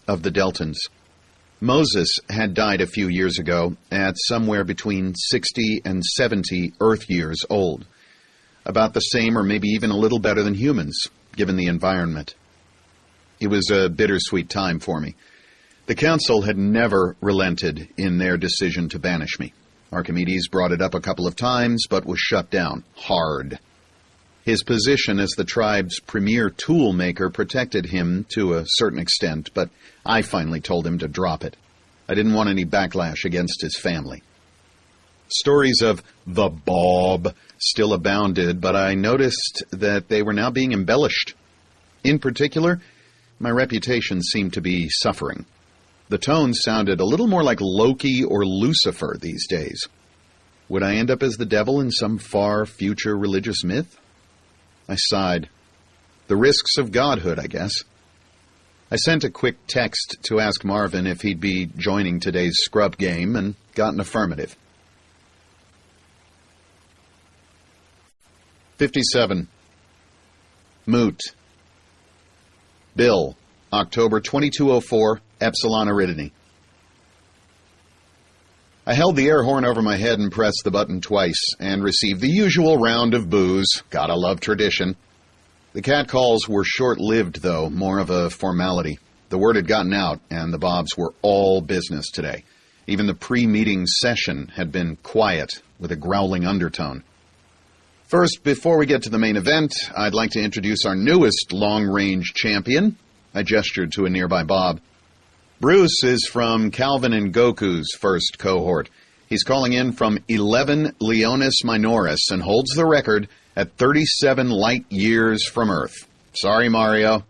of the Deltans. Moses had died a few years ago at somewhere between 60 and 70 Earth years old. About the same or maybe even a little better than humans, given the environment. It was a bittersweet time for me. The council had never relented in their decision to banish me. Archimedes brought it up a couple of times, but was shut down hard. His position as the tribe's premier tool maker protected him to a certain extent, but I finally told him to drop it. I didn't want any backlash against his family. Stories of the Bob still abounded, but I noticed that they were now being embellished. In particular, my reputation seemed to be suffering. The tone sounded a little more like Loki or Lucifer these days. Would I end up as the devil in some far future religious myth? I sighed. The risks of godhood, I guess. I sent a quick text to ask Marvin if he'd be joining today's scrub game and got an affirmative. 57. Moot. Bill, October 2204, Epsilon Eridani. I held the air horn over my head and pressed the button twice, and received the usual round of boos. Gotta love tradition. The catcalls were short-lived, though, more of a formality. The word had gotten out, and the Bobs were all business today. Even the pre-meeting session had been quiet, with a growling undertone. First, before we get to the main event, I'd like to introduce our newest long-range champion. I gestured to a nearby Bob. Bruce is from Calvin and Goku's first cohort. He's calling in from 11 Leonis Minoris and holds the record at 37 light years from Earth. Sorry, Mario.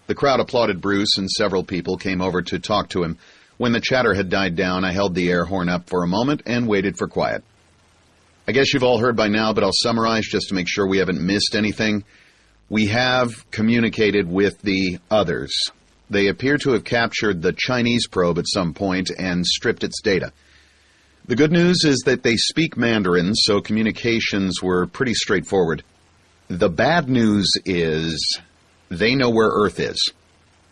The crowd applauded Bruce, and several people came over to talk to him. When the chatter had died down, I held the air horn up for a moment and waited for quiet. I guess you've all heard by now, but I'll summarize just to make sure we haven't missed anything. We have communicated with the others. They appear to have captured the Chinese probe at some point and stripped its data. The good news is that they speak Mandarin, so communications were pretty straightforward. The bad news is they know where Earth is.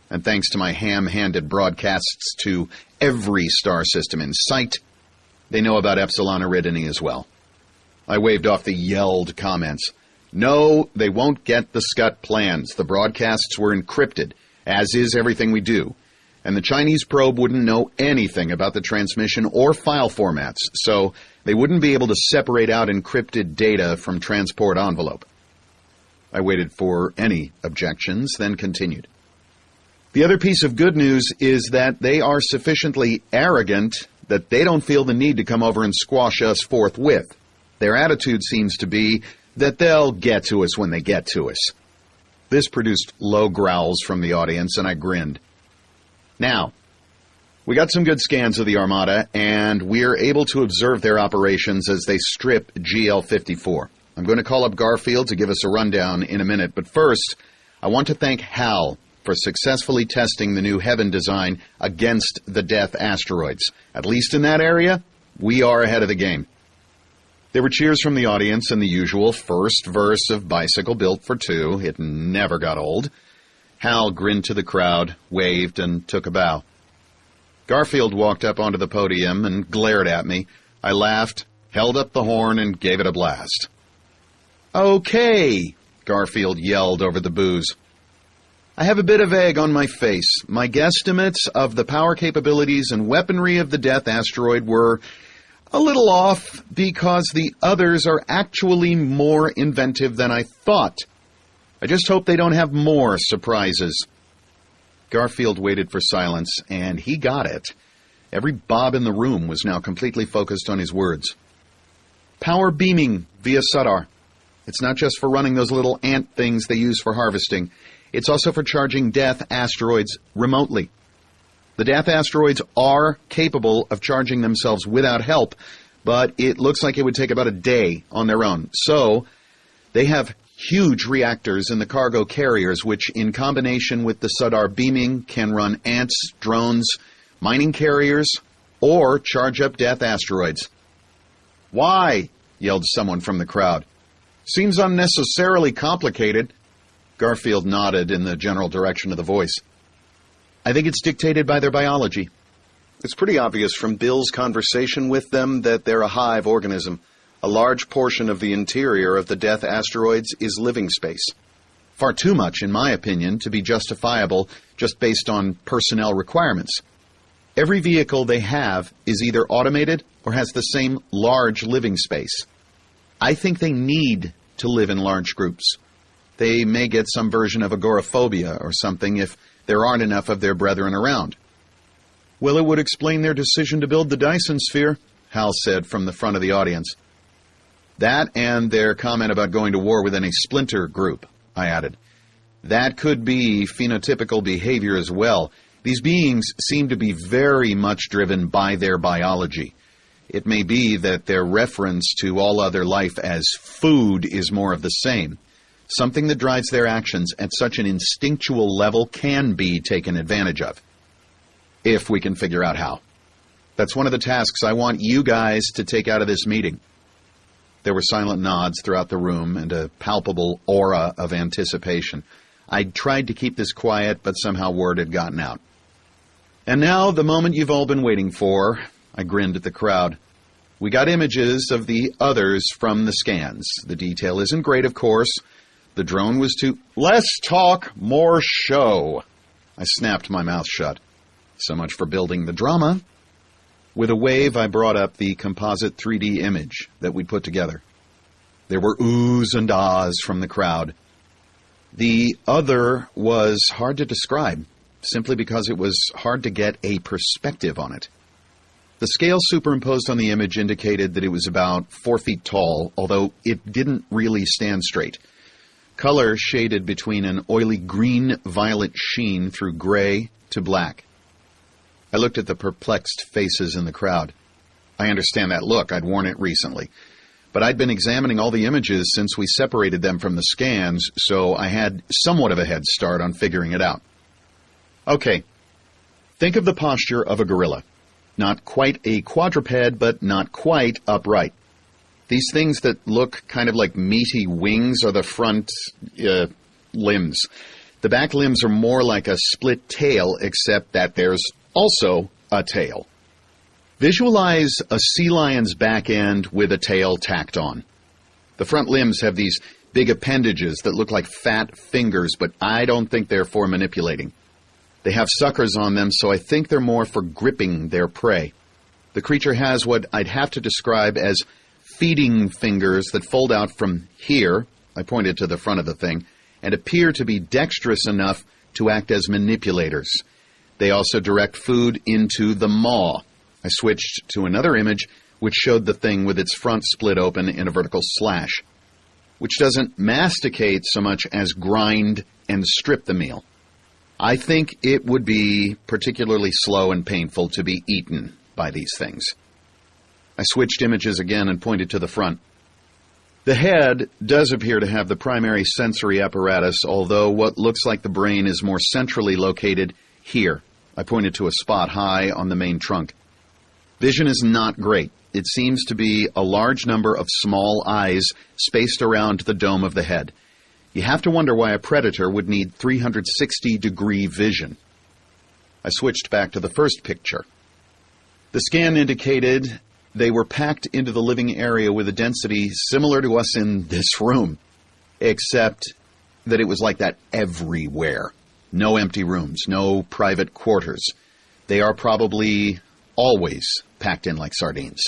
And thanks to my ham-handed broadcasts to every star system in sight, they know about Epsilon Eridani as well. I waved off the yelled comments. No, they won't get the SCUT plans. The broadcasts were encrypted, as is everything we do. And the Chinese probe wouldn't know anything about the transmission or file formats, so they wouldn't be able to separate out encrypted data from transport envelope. I waited for any objections, then continued. The other piece of good news is that they are sufficiently arrogant that they don't feel the need to come over and squash us forthwith. Their attitude seems to be that they'll get to us when they get to us. This produced low growls from the audience, and I grinned. Now, we got some good scans of the Armada, and we're able to observe their operations as they strip GL-54. I'm going to call up Garfield to give us a rundown in a minute, but first, I want to thank Hal for successfully testing the new Heaven design against the Death asteroids. At least in that area, we are ahead of the game. There were cheers from the audience and the usual first verse of Bicycle Built for Two. It never got old. Hal grinned to the crowd, waved, and took a bow. Garfield walked up onto the podium and glared at me. I laughed, held up the horn, and gave it a blast. Okay, Garfield yelled over the boos. I have a bit of egg on my face. My guesstimates of the power capabilities and weaponry of the Death asteroid were a little off because the others are actually more inventive than I thought. I just hope they don't have more surprises. Garfield waited for silence, and he got it. Every Bob in the room was now completely focused on his words. Power beaming via Sudar. It's not just for running those little ant things they use for harvesting. It's also for charging Death asteroids remotely. The Death asteroids are capable of charging themselves without help, but it looks like it would take about a day on their own. So, they have huge reactors in the cargo carriers, which in combination with the Sudar beaming can run ants, drones, mining carriers, or charge up Death asteroids. Why? Yelled someone from the crowd. Seems unnecessarily complicated. Garfield nodded in the general direction of the voice. I think it's dictated by their biology. It's pretty obvious from Bill's conversation with them that they're a hive organism. A large portion of the interior of the death asteroids is living space. Far too much, in my opinion, to be justifiable just based on personnel requirements. Every vehicle they have is either automated or has the same large living space. I think they need to live in large groups. They may get some version of agoraphobia or something if there aren't enough of their brethren around. Well, it would explain their decision to build the Dyson sphere, Hal said from the front of the audience. That and their comment about going to war with any splinter group, I added. That could be phenotypical behavior as well. These beings seem to be very much driven by their biology. It may be that their reference to all other life as food is more of the same. Something that drives their actions at such an instinctual level can be taken advantage of, if we can figure out how. That's one of the tasks I want you guys to take out of this meeting. There were silent nods throughout the room and a palpable aura of anticipation. I'd tried to keep this quiet, but somehow word had gotten out. And now, the moment you've all been waiting for, I grinned at the crowd. We got images of the others from the scans. The detail isn't great, of course. The drone was too... Less talk, more show. I snapped my mouth shut. So much for building the drama. With a wave, I brought up the composite 3D image that we'd put together. There were oohs and ahs from the crowd. The other was hard to describe, simply because it was hard to get a perspective on it. The scale superimposed on the image indicated that it was about 4 feet tall, although it didn't really stand straight. Color shaded between an oily green-violet sheen through gray to black. I looked at the perplexed faces in the crowd. I understand that look. I'd worn it recently. But I'd been examining all the images since we separated them from the scans, so I had somewhat of a head start on figuring it out. Okay, think of the posture of a gorilla. Not quite a quadruped, but not quite upright. These things that look kind of like meaty wings are the front limbs. The back limbs are more like a split tail, except that there's also a tail. Visualize a sea lion's back end with a tail tacked on. The front limbs have these big appendages that look like fat fingers, but I don't think they're for manipulating. They have suckers on them, so I think they're more for gripping their prey. The creature has what I'd have to describe as feeding fingers that fold out from here, I pointed to the front of the thing, and appear to be dexterous enough to act as manipulators. They also direct food into the maw. I switched to another image which showed the thing with its front split open in a vertical slash, which doesn't masticate so much as grind and strip the meal. I think it would be particularly slow and painful to be eaten by these things. I switched images again and pointed to the front. The head does appear to have the primary sensory apparatus, although what looks like the brain is more centrally located here. I pointed to a spot high on the main trunk. Vision is not great. It seems to be a large number of small eyes spaced around the dome of the head. You have to wonder why a predator would need 360-degree vision. I switched back to the first picture. The scan indicated they were packed into the living area with a density similar to us in this room, except that it was like that everywhere. No empty rooms, no private quarters. They are probably always packed in like sardines.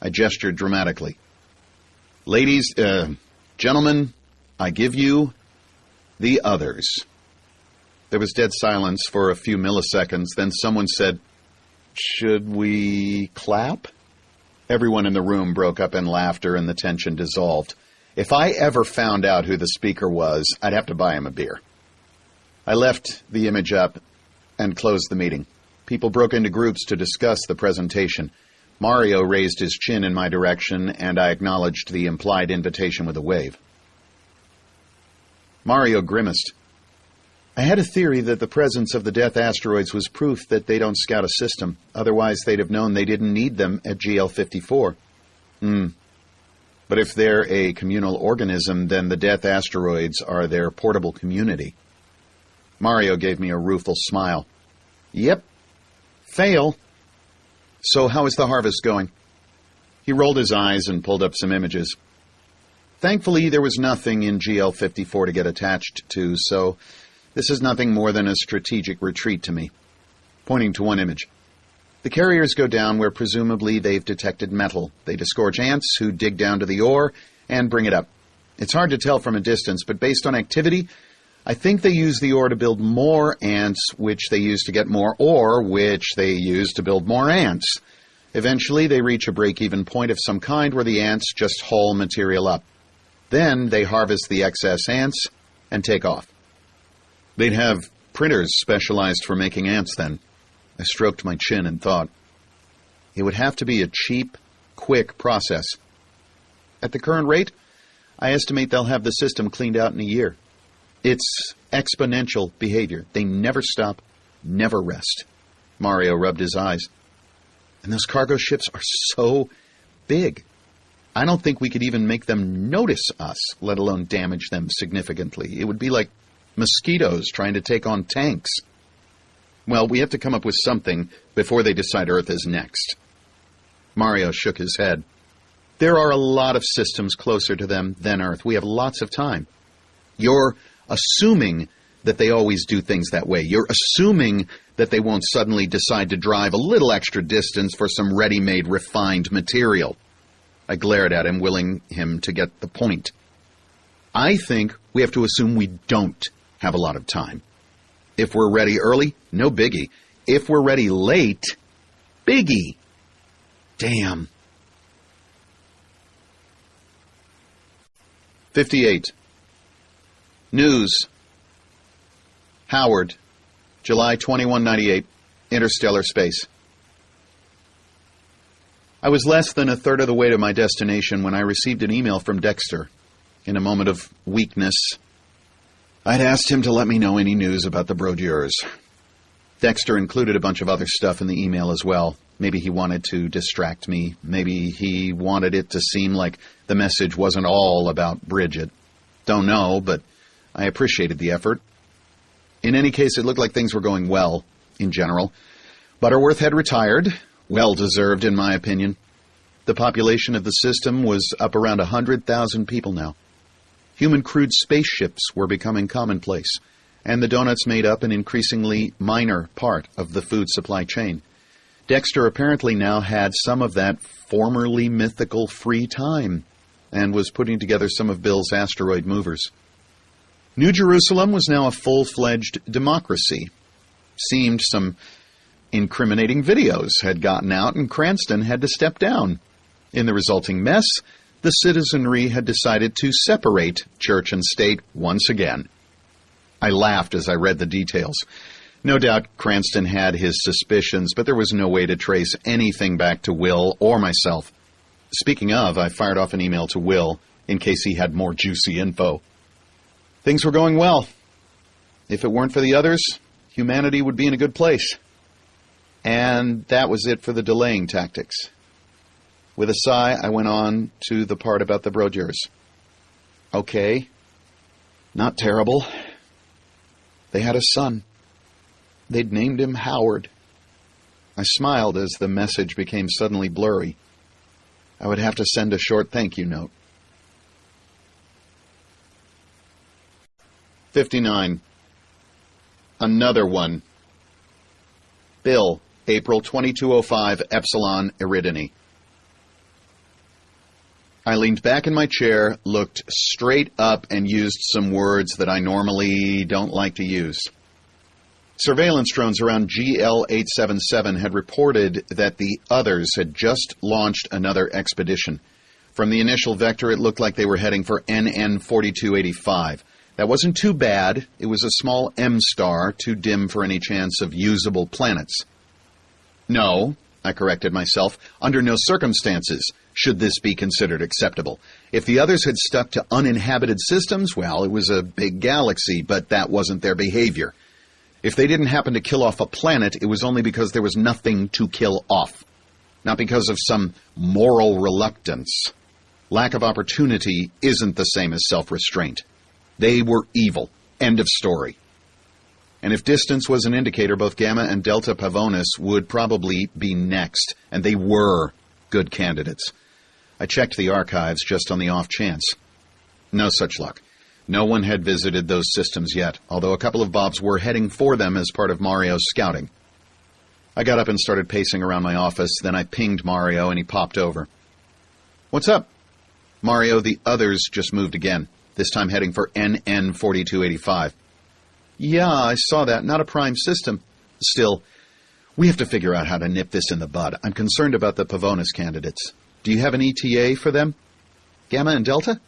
I gestured dramatically. Ladies, gentlemen, I give you the others. There was dead silence for a few milliseconds. Then someone said, "Should we clap?" Everyone in the room broke up in laughter and the tension dissolved. If I ever found out who the speaker was, I'd have to buy him a beer. I left the image up and closed the meeting. People broke into groups to discuss the presentation. Mario raised his chin in my direction, and I acknowledged the implied invitation with a wave. Mario grimaced. I had a theory that the presence of the death asteroids was proof that they don't scout a system. Otherwise, they'd have known they didn't need them at GL-54. But if they're a communal organism, then the death asteroids are their portable community. Mario gave me a rueful smile. Yep. Fail. So how is the harvest going? He rolled his eyes and pulled up some images. Thankfully, there was nothing in GL-54 to get attached to, so this is nothing more than a strategic retreat to me. Pointing to one image. The carriers go down where presumably they've detected metal. They disgorge ants who dig down to the ore and bring it up. It's hard to tell from a distance, but based on activity, I think they use the ore to build more ants, which they use to get more ore, which they use to build more ants. Eventually, they reach a break-even point of some kind where the ants just haul material up. Then they harvest the excess ants and take off. They'd have printers specialized for making ants then. I stroked my chin and thought. It would have to be a cheap, quick process. At the current rate, I estimate they'll have the system cleaned out in a year. It's exponential behavior. They never stop, never rest. Mario rubbed his eyes. And those cargo ships are so big. I don't think we could even make them notice us, let alone damage them significantly. It would be like mosquitoes trying to take on tanks. Well, we have to come up with something before they decide Earth is next. Mario shook his head. There are a lot of systems closer to them than Earth. We have lots of time. You're assuming that they always do things that way. You're assuming that they won't suddenly decide to drive a little extra distance for some ready-made, refined material. I glared at him, willing him to get the point. I think we have to assume we don't have a lot of time. If we're ready early, no biggie. If we're ready late, biggie. Damn. 58. News. Howard, July 2198, interstellar space. I was less than a third of the way to my destination when I received an email from Dexter. In a moment of weakness, I'd asked him to let me know any news about the Brodeurs. Dexter included a bunch of other stuff in the email as well. Maybe he wanted to distract me. Maybe he wanted it to seem like the message wasn't all about Bridget. Don't know, but I appreciated the effort. In any case, it looked like things were going well, in general. Butterworth had retired. Well-deserved, in my opinion. The population of the system was up around 100,000 people now. Human-crewed spaceships were becoming commonplace, and the donuts made up an increasingly minor part of the food supply chain. Dexter apparently now had some of that formerly mythical free time, and was putting together some of Bill's asteroid movers. New Jerusalem was now a full-fledged democracy. Seemed some incriminating videos had gotten out, and Cranston had to step down. In the resulting mess, the citizenry had decided to separate church and state once again. I laughed as I read the details. No doubt Cranston had his suspicions, but there was no way to trace anything back to Will or myself. Speaking of, I fired off an email to Will in case he had more juicy info. Things were going well. If it weren't for the others, humanity would be in a good place. And that was it for the delaying tactics. With a sigh, I went on to the part about the Brodeurs. Okay. Not terrible. They had a son. They'd named him Howard. I smiled as the message became suddenly blurry. I would have to send a short thank you note. 59. Another one. Bill, April 2205, Epsilon Eridani. I leaned back in my chair, looked straight up, and used some words that I normally don't like to use. Surveillance drones around GL-877 had reported that the others had just launched another expedition. From the initial vector, it looked like they were heading for NN-4285. That wasn't too bad. It was a small M-star, too dim for any chance of usable planets. No, I corrected myself, under no circumstances should this be considered acceptable. If the others had stuck to uninhabited systems, well, it was a big galaxy, but that wasn't their behavior. If they didn't happen to kill off a planet, it was only because there was nothing to kill off, not because of some moral reluctance. Lack of opportunity isn't the same as self-restraint. They were evil. End of story. And if distance was an indicator, both Gamma and Delta Pavonis would probably be next, and they were good candidates. I checked the archives just on the off chance. No such luck. No one had visited those systems yet, although a couple of Bobs were heading for them as part of Mario's scouting. I got up and started pacing around my office, then I pinged Mario and he popped over. "What's up?" "Mario, the others just moved again, this time heading for NN 4285. "Yeah, I saw that. Not a prime system. Still, we have to figure out how to nip this in the bud. I'm concerned about the Pavonis candidates. Do you have an ETA for them? Gamma and Delta?"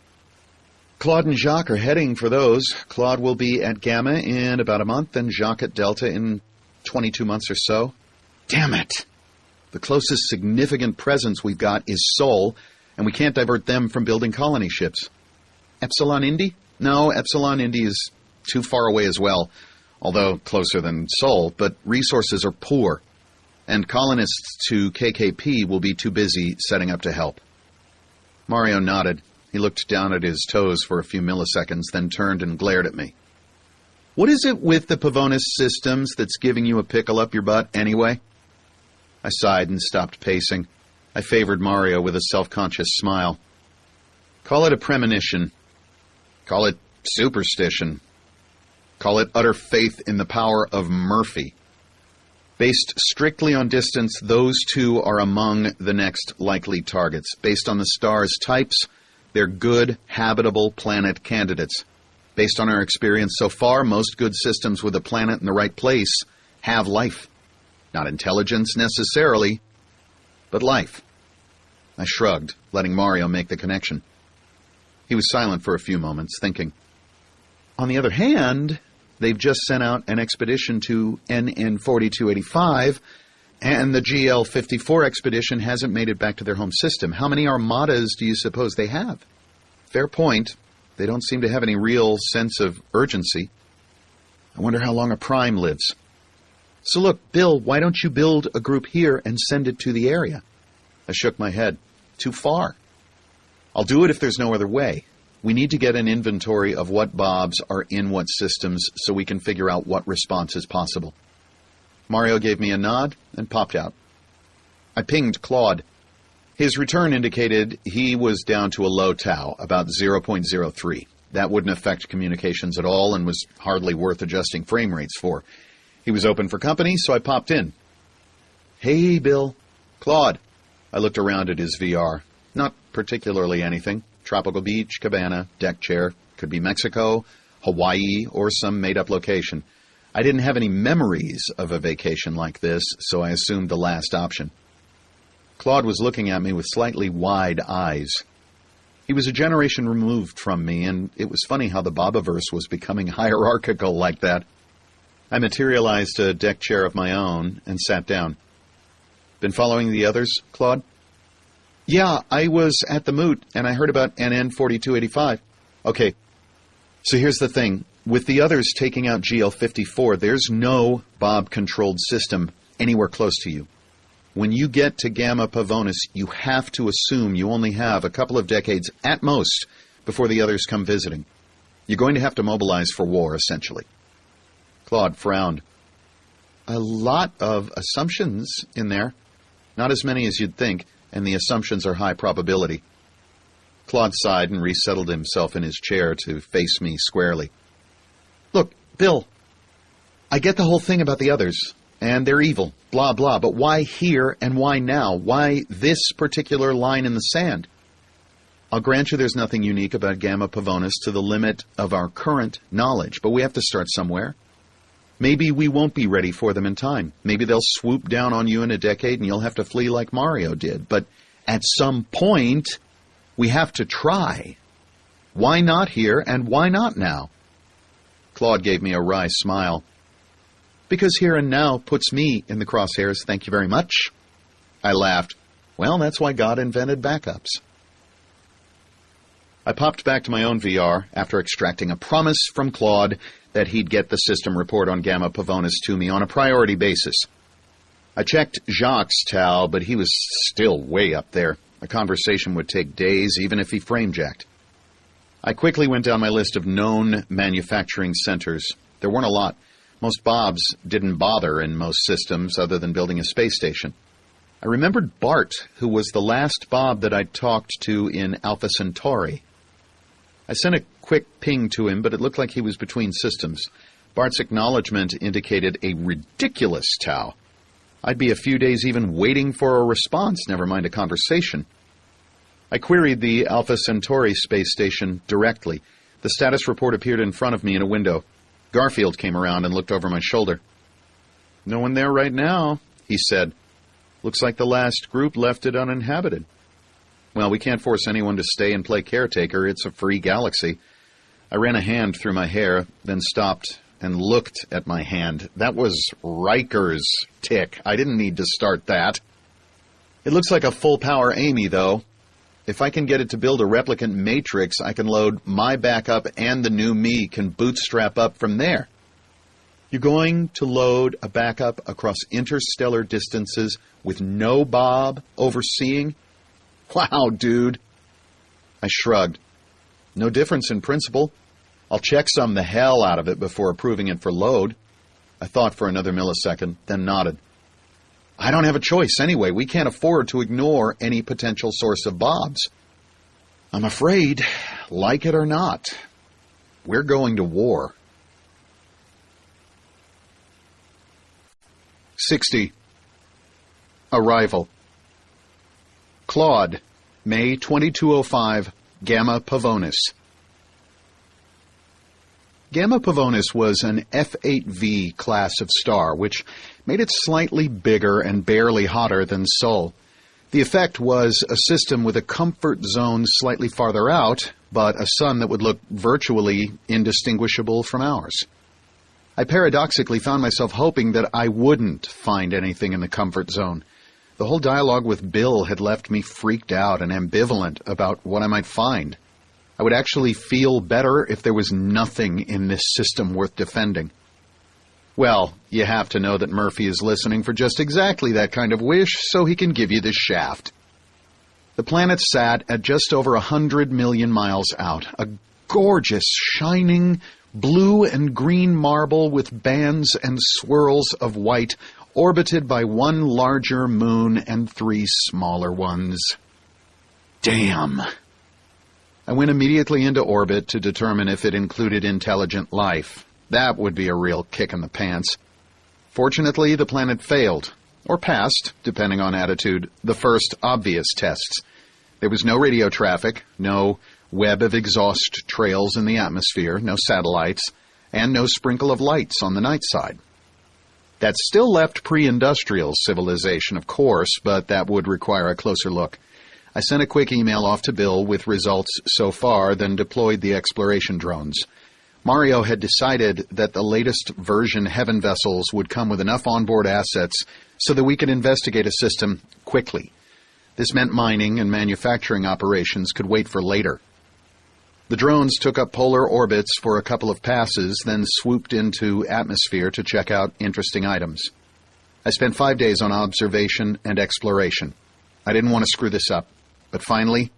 "Claude and Jacques are heading for those. Claude will be at Gamma in about a month, and Jacques at Delta in 22 months or so." Damn it! The closest significant presence we've got is Sol, and we can't divert them from building colony ships. Epsilon Indi? No, Epsilon Indi is too far away as well, although closer than Sol, but resources are poor, and colonists to KKP will be too busy setting up to help. Mario nodded. He looked down at his toes for a few milliseconds, then turned and glared at me. "What is it with the Pavonis systems that's giving you a pickle up your butt anyway?" I sighed and stopped pacing. I favored Mario with a self-conscious smile. "Call it a premonition. Call it superstition. Call it utter faith in the power of Murphy. Based strictly on distance, those two are among the next likely targets. Based on the stars' types, they're good, habitable planet candidates. Based on our experience so far, most good systems with a planet in the right place have life. Not intelligence necessarily, but life." I shrugged, letting Mario make the connection. He was silent for a few moments, thinking. "On the other hand, they've just sent out an expedition to NN 4285, and the GL-54 expedition hasn't made it back to their home system. How many armadas do you suppose they have?" "Fair point. They don't seem to have any real sense of urgency. I wonder how long a prime lives. So look, Bill, why don't you build a group here and send it to the area?" I shook my head. "Too far. I'll do it if there's no other way. We need to get an inventory of what Bobs are in what systems so we can figure out what response is possible." Mario gave me a nod and popped out. I pinged Claude. His return indicated he was down to a low tau, about 0.03. That wouldn't affect communications at all and was hardly worth adjusting frame rates for. He was open for company, so I popped in. "Hey, Bill." "Claude." I looked around at his VR. Not particularly anything. Tropical beach, cabana, deck chair. Could be Mexico, Hawaii, or some made-up location. I didn't have any memories of a vacation like this, so I assumed the last option. Claude was looking at me with slightly wide eyes. He was a generation removed from me, and it was funny how the Bobaverse was becoming hierarchical like that. I materialized a deck chair of my own and sat down. "Been following the others, Claude?" "Yeah, I was at the Moot, and I heard about NN 4285. "Okay, so here's the thing. With the others taking out GL-54, there's no Bob-controlled system anywhere close to you. When you get to Gamma Pavonis, you have to assume you only have a couple of decades at most before the others come visiting. You're going to have to mobilize for war, essentially." Claude frowned. "A lot of assumptions in there. Not as many as you'd think, and the assumptions are high probability." Claude sighed and resettled himself in his chair to face me squarely. "Look, Bill, I get the whole thing about the others, and they're evil, blah, blah, but why here and why now? Why this particular line in the sand? I'll grant you there's nothing unique about Gamma Pavonis to the limit of our current knowledge, but we have to start somewhere. Maybe we won't be ready for them in time. Maybe they'll swoop down on you in a decade and you'll have to flee like Mario did. But at some point, we have to try. Why not here and why not now?" Claude gave me a wry smile. "Because here and now puts me in the crosshairs, thank you very much." I laughed. "Well, that's why God invented backups." I popped back to my own VR after extracting a promise from Claude that he'd get the system report on Gamma Pavonis to me on a priority basis. I checked Jacques' tau, but he was still way up there. A conversation would take days, even if he frame-jacked. I quickly went down my list of known manufacturing centers. There weren't a lot, Most bobs didn't bother in most systems other than building a space station. I remembered Bart, who was the last Bob that I'd talked to in Alpha Centauri. I sent a quick ping to him, but it looked like he was between systems. Bart's acknowledgement indicated a ridiculous tau. I'd be a few days even waiting for a response, never mind a conversation. I queried the Alpha Centauri space station directly. The status report appeared in front of me in a window. Garfield came around and looked over my shoulder. "No one there right now," he said. "Looks like the last group left it uninhabited." "Well, we can't force anyone to stay and play caretaker. It's a free galaxy." I ran a hand through my hair, then stopped and looked at my hand. That was Riker's tick. I didn't need to start that. "It looks like a full-power Amy, though. If I can get it to build a replicant matrix, I can load my backup and the new me can bootstrap up from there." "You're going to load a backup across interstellar distances with no Bob overseeing?" "Wow, dude." I shrugged. "No difference in principle. I'll checksum the hell out of it before approving it for load." I thought for another millisecond, then nodded. "I don't have a choice anyway. We can't afford to ignore any potential source of Bobs." "I'm afraid, like it or not, we're going to war." 60. Arrival. Claude, May 2205, Gamma Pavonis. Gamma Pavonis was an F8V class of star, which made it slightly bigger and barely hotter than Sol. The effect was a system with a comfort zone slightly farther out, but a sun that would look virtually indistinguishable from ours. I paradoxically found myself hoping that I wouldn't find anything in the comfort zone. The whole dialogue with Bill had left me freaked out and ambivalent about what I might find. I would actually feel better if there was nothing in this system worth defending. Well, you have to know that Murphy is listening for just exactly that kind of wish, so he can give you this shaft. The planet sat at just over 100 million miles out, a gorgeous, shining, blue and green marble with bands and swirls of white, orbited by one larger moon and 3 smaller ones. Damn! I went immediately into orbit to determine if it included intelligent life. That would be a real kick in the pants. Fortunately, the planet failed, or passed, depending on attitude, the first obvious tests. There was no radio traffic, no web of exhaust trails in the atmosphere, no satellites, and no sprinkle of lights on the night side. That still left pre-industrial civilization, of course, but that would require a closer look. I sent a quick email off to Bill with results so far, then deployed the exploration drones. Mario had decided that the latest version Heaven vessels would come with enough onboard assets so that we could investigate a system quickly. This meant mining and manufacturing operations could wait for later. The drones took up polar orbits for a couple of passes, then swooped into atmosphere to check out interesting items. I spent 5 days on observation and exploration. I didn't want to screw this up, but finally,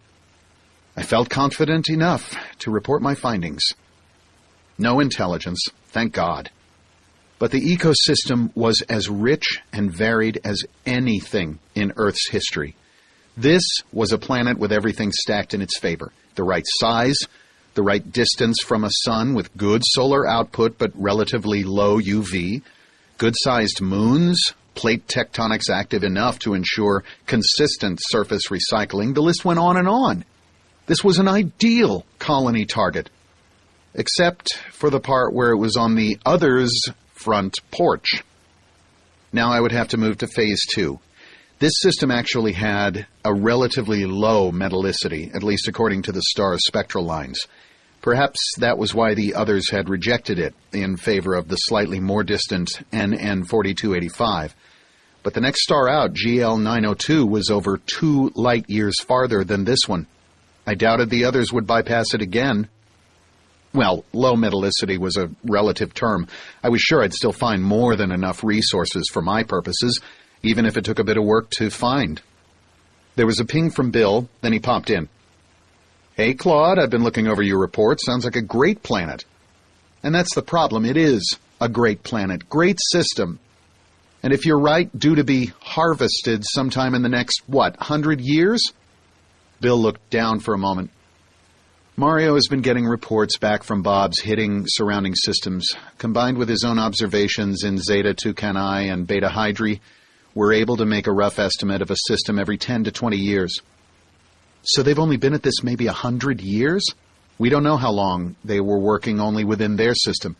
I felt confident enough to report my findings. No intelligence, thank God. But the ecosystem was as rich and varied as anything in Earth's history. This was a planet with everything stacked in its favor. The right size, the right distance from a sun with good solar output but relatively low UV, good-sized moons, plate tectonics active enough to ensure consistent surface recycling. The list went on and on. This was an ideal colony target, except for the part where it was on the other's front porch. Now I would have to move to Phase 2. This system actually had a relatively low metallicity, at least according to the star's spectral lines. Perhaps that was why the others had rejected it in favor of the slightly more distant NN 4285. But the next star out, GL 902, was over 2 light years farther than this one. I doubted the others would bypass it again. Well, low metallicity was a relative term. I was sure I'd still find more than enough resources for my purposes, even if it took a bit of work to find. There was a ping from Bill, then he popped in. "Hey, Claude, I've been looking over your report. Sounds like a great planet." And that's the problem. It is A great planet, great system. And if you're right, due to be harvested sometime in the next, 100 years? Bill looked down for a moment. Mario has been getting reports back from Bob's hitting surrounding systems. Combined with his own observations in Zeta Tucanae and Beta Hydri, we're able to make a rough estimate of a system every 10 to 20 years. So they've only been at this maybe 100 years? We don't know how long they were working only within their system.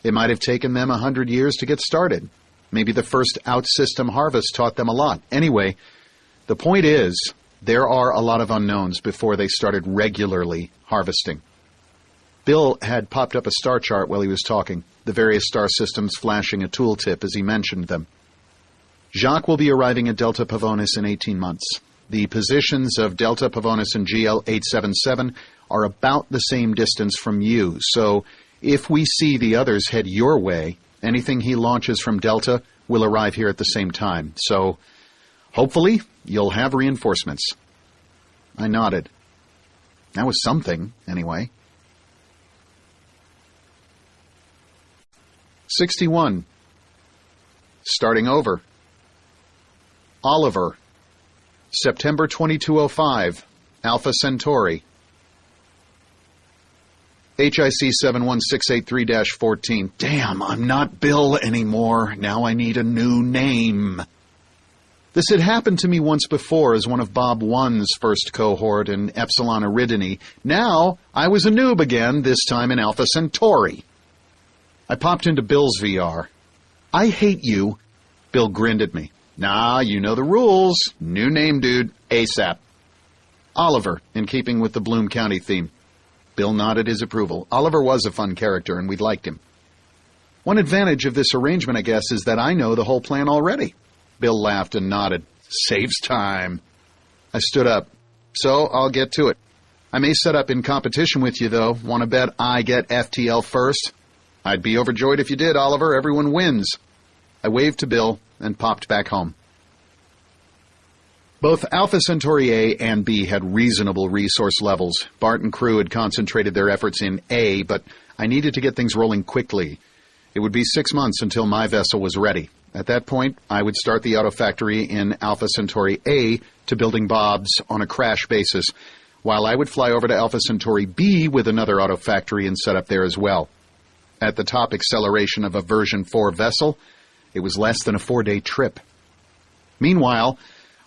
It might have taken them 100 years to get started. Maybe the first out-system harvest taught them a lot. Anyway, the point is, there are a lot of unknowns before they started regularly harvesting. Bill had popped up a star chart while he was talking, the various star systems flashing a tooltip as he mentioned them. Jacques will be arriving at Delta Pavonis in 18 months. The positions of Delta Pavonis and GL 877 are about the same distance from you, so if we see the others head your way, anything he launches from Delta will arrive here at the same time. So, hopefully, you'll have reinforcements. I nodded. That was something, anyway. 61. Starting over. Oliver. September 2205. Alpha Centauri. HIC 71683-14. Damn, I'm not Bill anymore. Now I need a new name. This had happened to me once before as one of Bob 1's first cohort in Epsilon Eridani. Now I was a noob again, this time in Alpha Centauri. I popped into Bill's VR. I hate you. Bill grinned at me. Nah, you know the rules. New name, dude. ASAP. Oliver, in keeping with the Bloom County theme. Bill nodded his approval. Oliver was a fun character, and we liked him. One advantage of this arrangement, I guess, is that I know the whole plan already. Bill laughed and nodded. Saves time. I stood up. So, I'll get to it. I may set up in competition with you, though. Want to bet I get FTL first? I'd be overjoyed if you did, Oliver. Everyone wins. I waved to Bill and popped back home. Both Alpha Centauri A and B had reasonable resource levels. Bart and crew had concentrated their efforts in A, but I needed to get things rolling quickly. It would be 6 months until my vessel was ready. At that point, I would start the auto factory in Alpha Centauri A to building Bobs on a crash basis, while I would fly over to Alpha Centauri B with another auto factory and set up there as well. At the top acceleration of a version 4 vessel, it was less than a 4-day trip. Meanwhile,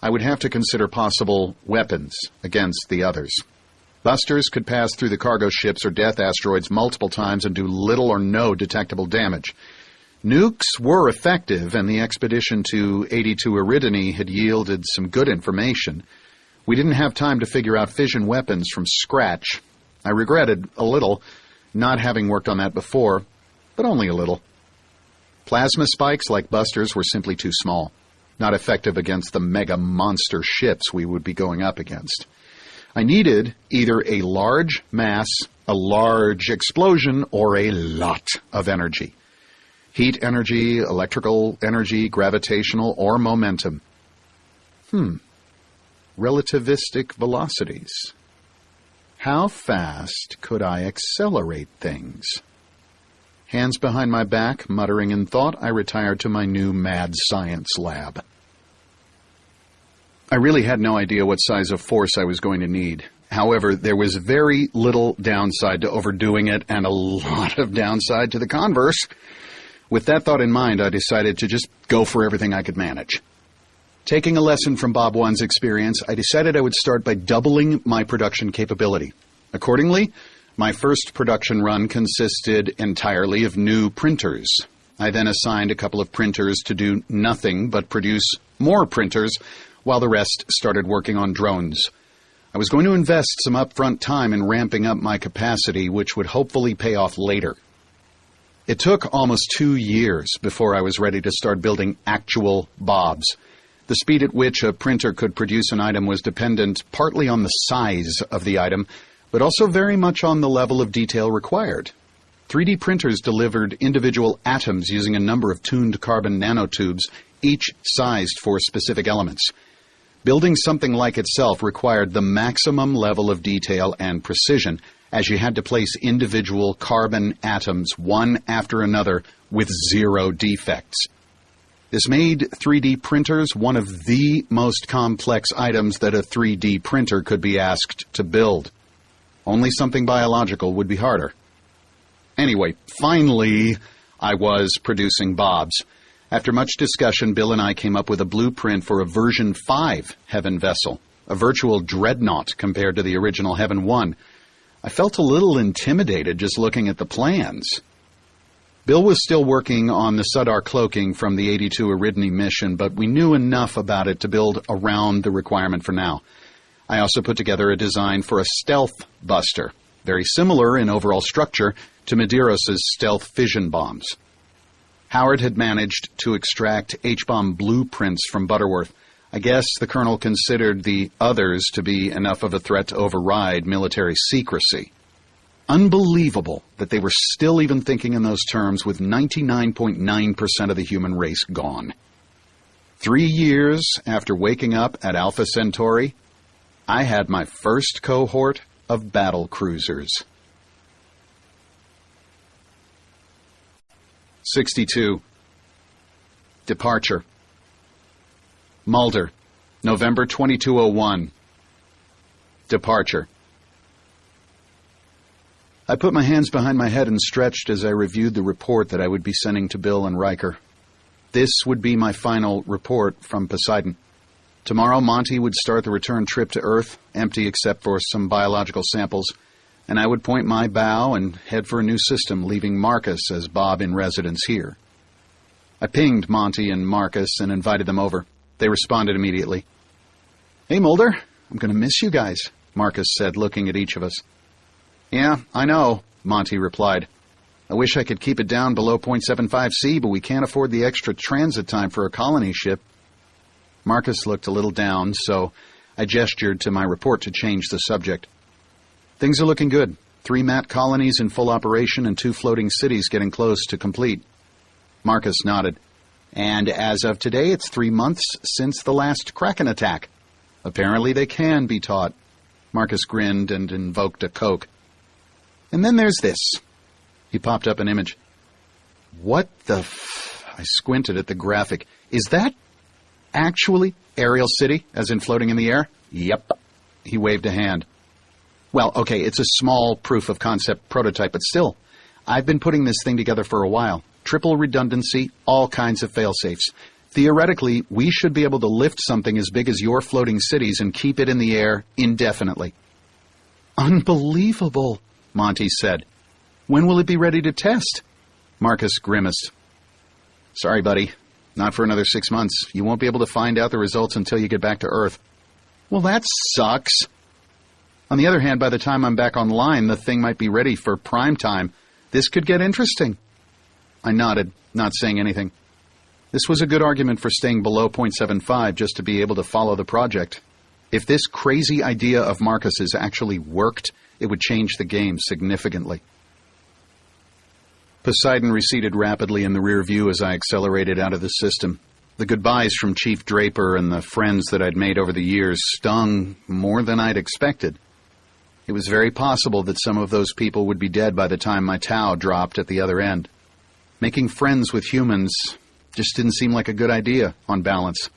I would have to consider possible weapons against the others. Busters could pass through the cargo ships or death asteroids multiple times and do little or no detectable damage. Nukes were effective, and the expedition to 82 Eridani had yielded some good information. We didn't have time to figure out fission weapons from scratch. I regretted a little not having worked on that before, but only a little. Plasma spikes like Busters were simply too small, not effective against the mega monster ships we would be going up against. I needed either a large mass, a large explosion, or a lot of energy. Heat energy, electrical energy, gravitational, or momentum. Relativistic velocities. How fast could I accelerate things? Hands behind my back, muttering in thought, I retired to my new mad science lab. I really had no idea what size of force I was going to need. However, there was very little downside to overdoing it and a lot of downside to the converse. With that thought in mind, I decided to just go for everything I could manage. Taking a lesson from Bob 1's experience, I decided I would start by doubling my production capability. Accordingly, my first production run consisted entirely of new printers. I then assigned a couple of printers to do nothing but produce more printers, while the rest started working on drones. I was going to invest some upfront time in ramping up my capacity, which would hopefully pay off later. It took almost 2 years before I was ready to start building actual Bobs. The speed at which a printer could produce an item was dependent partly on the size of the item, but also very much on the level of detail required. 3D printers delivered individual atoms using a number of tuned carbon nanotubes, each sized for specific elements. Building something like itself required the maximum level of detail and precision, as you had to place individual carbon atoms one after another with 0 defects. This made 3D printers one of the most complex items that a 3D printer could be asked to build. Only something biological would be harder. Anyway, finally, I was producing Bobs. After much discussion, Bill and I came up with a blueprint for a version 5 Heaven vessel, a virtual dreadnought compared to the original Heaven 1. I felt a little intimidated just looking at the plans. Bill was still working on the Sudar cloaking from the 82 Eridani mission, but we knew enough about it to build around the requirement for now. I also put together a design for a stealth buster, very similar in overall structure to Medeiros' stealth fission bombs. Howard had managed to extract H-bomb blueprints from Butterworth. I guess the colonel considered the others to be enough of a threat to override military secrecy. Unbelievable that they were still even thinking in those terms with 99.9% of the human race gone. 3 years after waking up at Alpha Centauri, I had my first cohort of battle cruisers. 62. Departure. Mulder, November 2201. Departure. I put my hands behind my head and stretched as I reviewed the report that I would be sending to Bill and Riker. This would be my final report from Poseidon. Tomorrow, Monty would start the return trip to Earth, empty except for some biological samples, and I would point my bow and head for a new system, leaving Marcus as Bob in residence here. I pinged Monty and Marcus and invited them over. They responded immediately. "Hey, Mulder, I'm going to miss you guys," Marcus said, looking at each of us. "Yeah, I know," Monty replied. "I wish I could keep it down below 0.75 C, but we can't afford the extra transit time for a colony ship." Marcus looked a little down, so I gestured to my report to change the subject. "Things are looking good. 3 mat colonies in full operation and 2 floating cities getting close to complete." Marcus nodded. "And as of today, it's 3 months since the last Kraken attack. Apparently they can be taught." Marcus grinned and invoked a Coke. "And then there's this." He popped up an image. "What the I squinted at the graphic. "Is that actually Aerial City, as in floating in the air?" "Yep." He waved a hand. "Well, okay, it's a small proof-of-concept prototype, but still, I've been putting this thing together for a while. Triple redundancy, all kinds of fail-safes. Theoretically, we should be able to lift something as big as your floating cities and keep it in the air indefinitely." "Unbelievable," Monty said. "When will it be ready to test?" Marcus grimaced. "Sorry, buddy. Not for another 6 months. You won't be able to find out the results until you get back to Earth." "Well, that sucks." "On the other hand, by the time I'm back online, the thing might be ready for prime time. This could get interesting." I nodded, not saying anything. This was a good argument for staying below 0.75 just to be able to follow the project. If this crazy idea of Marcus's actually worked, it would change the game significantly. Poseidon receded rapidly in the rear view as I accelerated out of the system. The goodbyes from Chief Draper and the friends that I'd made over the years stung more than I'd expected. It was very possible that some of those people would be dead by the time my Tau dropped at the other end. Making friends with humans just didn't seem like a good idea, on balance.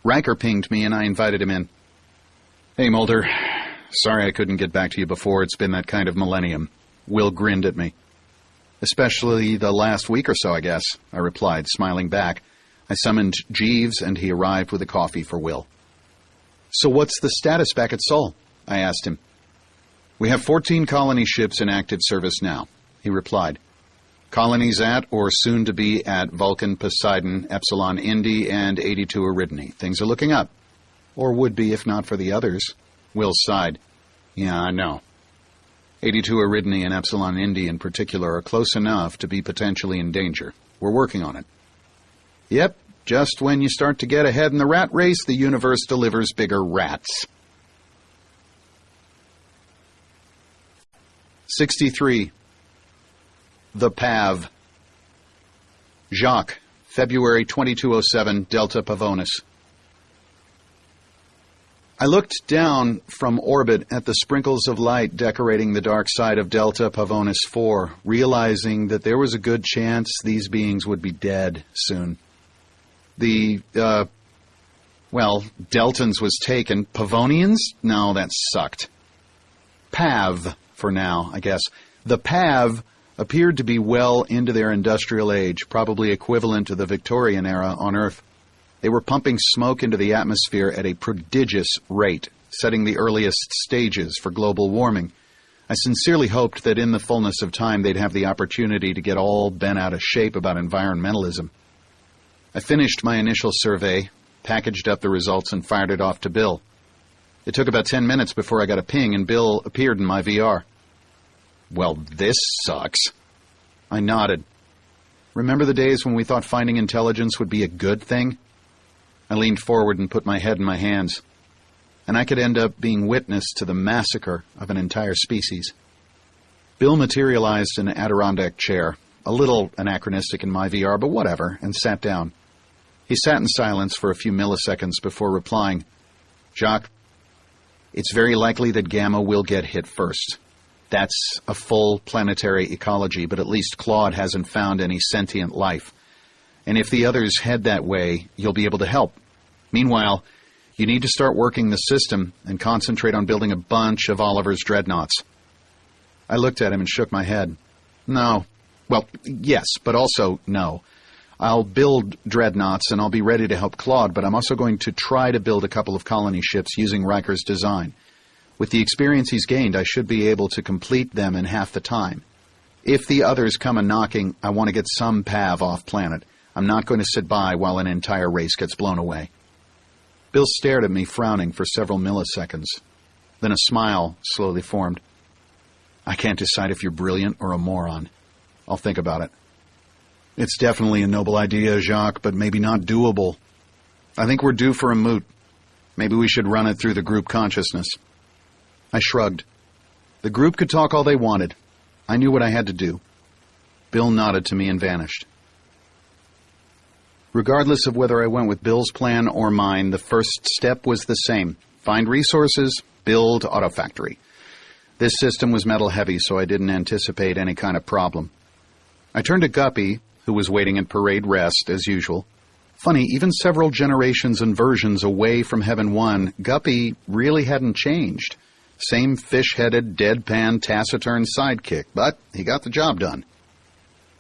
Riker pinged me and I invited him in. "Hey, Mulder. Sorry I couldn't get back to you before. It's been that kind of millennium." Will grinned at me. "Especially the last week or so, I guess," I replied, smiling back. I summoned Jeeves and he arrived with a coffee for Will. "So what's the status back at Sol?" I asked him. "We have 14 colony ships in active service now," he replied. "Colonies at or soon to be at Vulcan, Poseidon, Epsilon Indi, and 82 Eridani. Things are looking up. Or would be if not for the others." Will sighed. "Yeah, I know. 82 Eridani and Epsilon Indi in particular are close enough to be potentially in danger. We're working on it." "Yep, just when you start to get ahead in the rat race, the universe delivers bigger rats." 63. The Pav. Jacques, February 2207, Delta Pavonis. I looked down from orbit at the sprinkles of light decorating the dark side of Delta Pavonis 4, realizing that there was a good chance these beings would be dead soon. Deltans was taken. Pavonians? No, that sucked. Pav, for now, I guess. The Pav appeared to be well into their industrial age, probably equivalent to the Victorian era on Earth. They were pumping smoke into the atmosphere at a prodigious rate, setting the earliest stages for global warming. I sincerely hoped that in the fullness of time they'd have the opportunity to get all bent out of shape about environmentalism. I finished my initial survey, packaged up the results, and fired it off to Bill. It took about 10 minutes before I got a ping, and Bill appeared in my VR. Well, this sucks. I nodded. Remember the days when we thought finding intelligence would be a good thing? I leaned forward and put my head in my hands, and I could end up being witness to the massacre of an entire species. Bill materialized in an Adirondack chair, a little anachronistic in my VR, but whatever, and sat down. He sat in silence for a few milliseconds before replying, "Jacques, it's very likely that Gamma will get hit first. That's a full planetary ecology, but at least Claude hasn't found any sentient life. And if the others head that way, you'll be able to help. Meanwhile, you need to start working the system and concentrate on building a bunch of Oliver's dreadnoughts." I looked at him and shook my head. "No. Well, yes, but also no. I'll build dreadnoughts and I'll be ready to help Claude, but I'm also going to try to build a couple of colony ships using Riker's design. With the experience he's gained, I should be able to complete them in half the time. If the others come a-knocking, I want to get some Pav off planet. I'm not going to sit by while an entire race gets blown away." Bill stared at me, frowning for several milliseconds. Then a smile slowly formed. "I can't decide if you're brilliant or a moron. I'll think about it." "It's definitely a noble idea, Jacques, but maybe not doable. I think we're due for a moot. Maybe we should run it through the group consciousness." I shrugged. The group could talk all they wanted. I knew what I had to do. Bill nodded to me and vanished. Regardless of whether I went with Bill's plan or mine, the first step was the same. Find resources, build autofactory. This system was metal heavy, so I didn't anticipate any kind of problem. I turned to Guppy, who was waiting at parade rest, as usual. Funny, even several generations and versions away from Heaven 1, Guppy really hadn't changed. Same fish-headed, deadpan, taciturn sidekick, but he got the job done.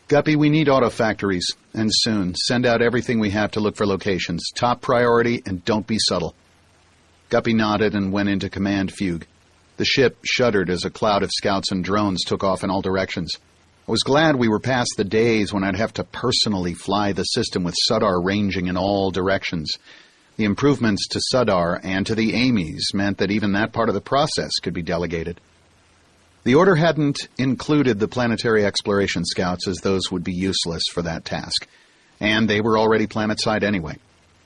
"Guppy, we need autofactories, and soon. Send out everything we have to look for locations. Top priority, and don't be subtle." Guppy nodded and went into command fugue. The ship shuddered as a cloud of scouts and drones took off in all directions. I was glad we were past the days when I'd have to personally fly the system with Sudar ranging in all directions. The improvements to Sudar and to the Amy's meant that even that part of the process could be delegated. The Order hadn't included the planetary exploration scouts, as those would be useless for that task, and they were already planetside anyway.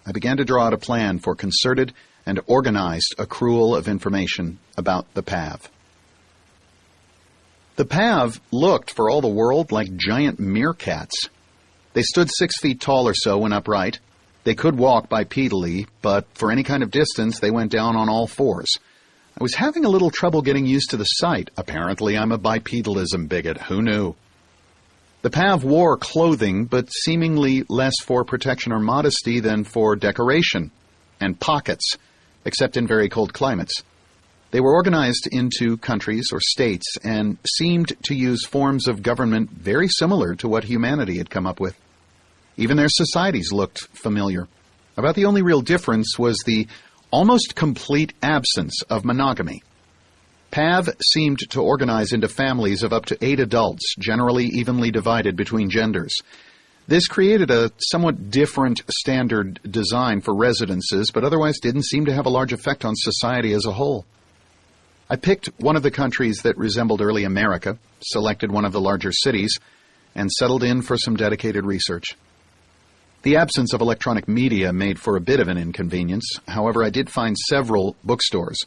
I began to draw out a plan for concerted and organized accrual of information about the Pav. The Pav looked, for all the world, like giant meerkats. They stood 6 feet tall or so when upright. They could walk bipedally, but for any kind of distance, they went down on all fours. I was having a little trouble getting used to the sight. Apparently, I'm a bipedalism bigot. Who knew? The Pav wore clothing, but seemingly less for protection or modesty than for decoration, and pockets, except in very cold climates. They were organized into countries or states and seemed to use forms of government very similar to what humanity had come up with. Even their societies looked familiar. About the only real difference was the almost complete absence of monogamy. Pav seemed to organize into families of up to 8 adults, generally evenly divided between genders. This created a somewhat different standard design for residences, but otherwise didn't seem to have a large effect on society as a whole. I picked one of the countries that resembled early America, selected one of the larger cities, and settled in for some dedicated research. The absence of electronic media made for a bit of an inconvenience. However, I did find several bookstores.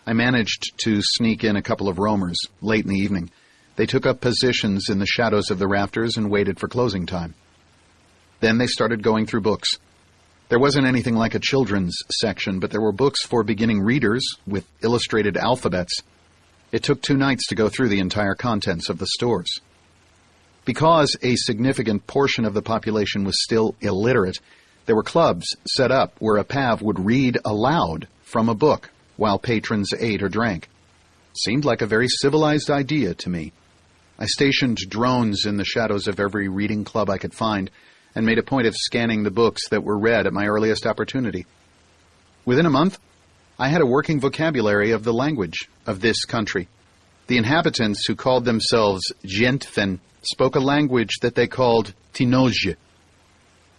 I managed to sneak in a couple of roamers late in the evening. They took up positions in the shadows of the rafters and waited for closing time. Then they started going through books. There wasn't anything like a children's section, but there were books for beginning readers with illustrated alphabets. It took 2 nights to go through the entire contents of the stores. Because a significant portion of the population was still illiterate, there were clubs set up where a pav would read aloud from a book while patrons ate or drank. Seemed like a very civilized idea to me. I stationed drones in the shadows of every reading club I could find and made a point of scanning the books that were read at my earliest opportunity. Within a month, I had a working vocabulary of the language of this country. The inhabitants, who called themselves Gentfen, spoke a language that they called Tinozhe.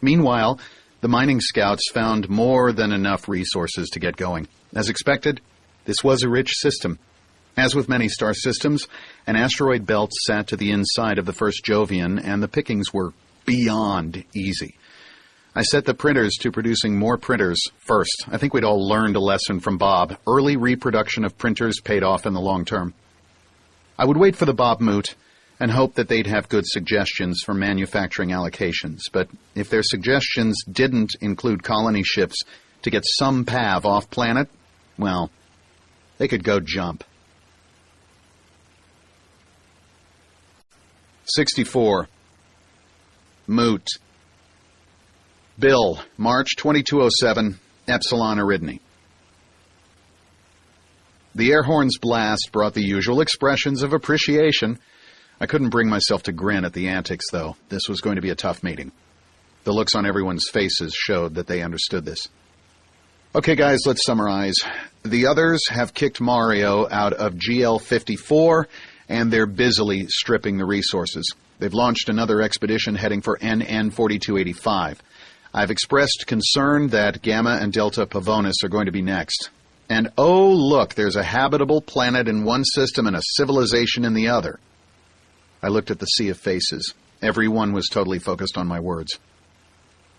Meanwhile, the mining scouts found more than enough resources to get going. As expected, this was a rich system. As with many star systems, an asteroid belt sat to the inside of the first Jovian, and the pickings were beyond easy. I set the printers to producing more printers first. I think we'd all learned a lesson from Bob. Early reproduction of printers paid off in the long term. I would wait for the Bob moot and hope that they'd have good suggestions for manufacturing allocations. But if their suggestions didn't include colony ships to get some PAV off-planet, well, they could go jump. 64. Moot. Bill, March 2207, Epsilon Eridani. The air horn's blast brought the usual expressions of appreciation. I couldn't bring myself to grin at the antics, though. This was going to be a tough meeting. The looks on everyone's faces showed that they understood this. Okay, guys, let's summarize. The others have kicked Mario out of GL-54, and they're busily stripping the resources. They've launched another expedition heading for NN-4285. I've expressed concern that Gamma and Delta Pavonis are going to be next. And oh, look, there's a habitable planet in one system and a civilization in the other. I looked at the sea of faces. Everyone was totally focused on my words.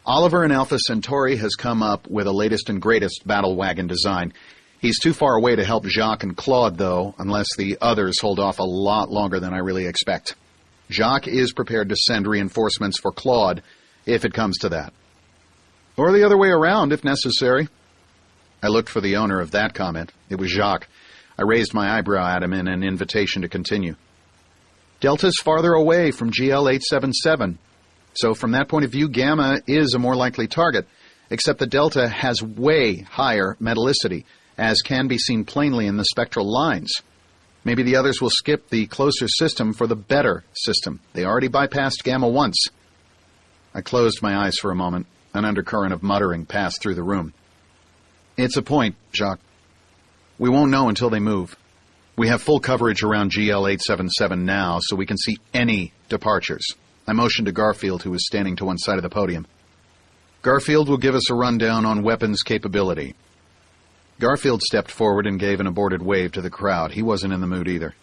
Oliver in Alpha Centauri has come up with a latest and greatest battle wagon design. He's too far away to help Jacques and Claude, though, unless the others hold off a lot longer than I really expect. Jacques is prepared to send reinforcements for Claude, if it comes to that. Or the other way around, if necessary. I looked for the owner of that comment. It was Jacques. I raised my eyebrow at him in an invitation to continue. Delta's farther away from GL-877, so from that point of view, Gamma is a more likely target, except that Delta has way higher metallicity, as can be seen plainly in the spectral lines. Maybe the others will skip the closer system for the better system. They already bypassed Gamma once. I closed my eyes for a moment. An undercurrent of muttering passed through the room. It's a point, Jacques. We won't know until they move. We have full coverage around GL-877 now, so we can see any departures. I motioned to Garfield, who was standing to one side of the podium. Garfield will give us a rundown on weapons capability. Garfield stepped forward and gave an aborted wave to the crowd. He wasn't in the mood either.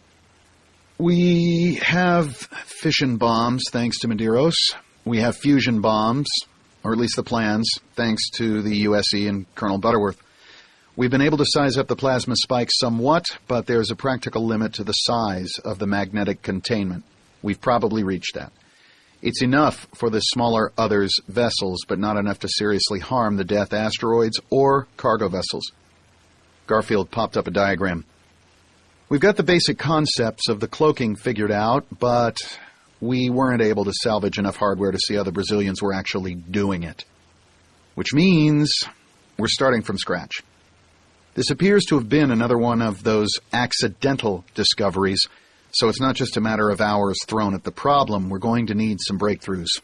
We have fission bombs, thanks to Medeiros. We have fusion bombs, or at least the plans, thanks to the USE and Colonel Butterworth. We've been able to size up the plasma spikes somewhat, but there's a practical limit to the size of the magnetic containment. We've probably reached that. It's enough for the smaller others' vessels, but not enough to seriously harm the Death asteroids or cargo vessels. Garfield popped up a diagram. We've got the basic concepts of the cloaking figured out, but we weren't able to salvage enough hardware to see how the Brazilians were actually doing it. Which means we're starting from scratch. This appears to have been another one of those accidental discoveries, so it's not just a matter of hours thrown at the problem. We're going to need some breakthroughs.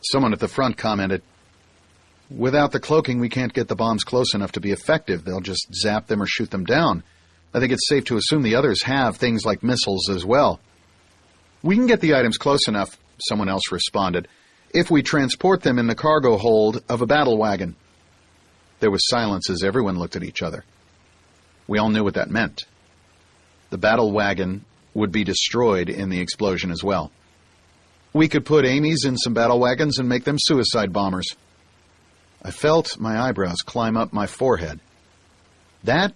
Someone at the front commented, "Without the cloaking, we can't get the bombs close enough to be effective. They'll just zap them or shoot them down. I think it's safe to assume the others have things like missiles as well." "We can get the items close enough," someone else responded, "if we transport them in the cargo hold of a battle wagon." There was silence as everyone looked at each other. We all knew what that meant. The battle wagon would be destroyed in the explosion as well. We could put Amy's in some battle wagons and make them suicide bombers. I felt my eyebrows climb up my forehead. That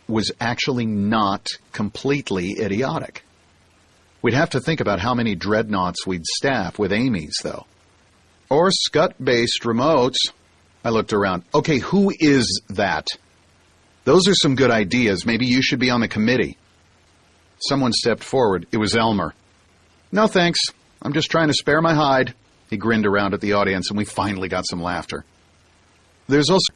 was actually not completely idiotic. We'd have to think about how many dreadnoughts we'd staff with Amy's, though. Or Scud-based remotes. I looked around. Okay, who is that? Those are some good ideas. Maybe you should be on the committee. Someone stepped forward. It was Elmer. No thanks. I'm just trying to spare my hide. He grinned around at the audience, and we finally got some laughter. There's also